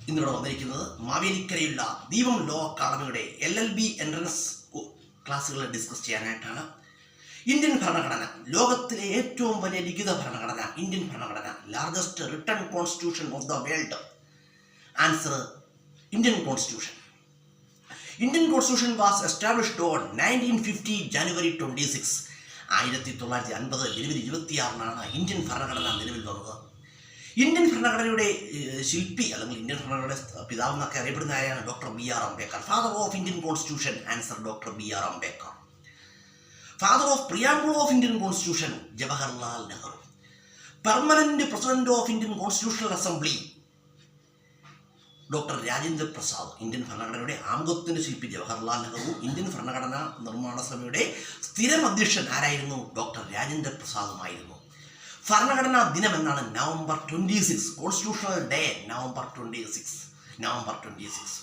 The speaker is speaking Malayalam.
ഇന്നിവിടെ വന്നിരിക്കുന്നത് മാവേലിക്കരയുള്ള ദീപം ലോ അക്കാദമിയുടെ LLB എൻട്രൻസ് ക്ലാസ്സുകൾ ഡിസ്കസ് ചെയ്യാനായിട്ടാണ്. ഇന്ത്യൻ ഭരണഘടന, ലോകത്തിലെ ഏറ്റവും വലിയ ലിഖിത ഭരണഘടന, ഇന്ത്യൻ ഭരണഘടന, largest written constitution of the world. Answer Indian constitution. Indian constitution was established on 1950 January 26. 1950 January 26 Indian ഭരണഘടന നിലവിൽ വന്നത്. ഇന്ത്യൻ ഭരണഘടനയുടെ ശില്പി അല്ലെങ്കിൽ ഇന്ത്യൻ ഭരണഘടനയുടെ പിതാവ് എന്നൊക്കെ അറിയപ്പെടുന്ന ആരാണ്? Doctor BR Ambedkar. Father of Indian constitution. Answer doctor BR Ambedkar. Father of preamble of Indian constitution Jawaharlal Nehru. Permanent president of Indian constitutional assembly doctor Rajendra Prasad. Indian ഭരണഘടനയുടെ ആമുഖത്തിന്റെ ശില്പി ജവഹർലാൽ നെഹ്റു. ഇന്ത്യൻ ഭരണഘടനാ നിർമ്മാണ സഭയുടെ സ്ഥിരം അധ്യക്ഷൻ ആരായിരുന്നു? ഡോക്ടർ രാജേന്ദ്ര പ്രസാദുമായിരുന്നു. ഭരണഘടനാ ദിനം എന്നാണ്? നവംബർ 26. Constitutional day November 26.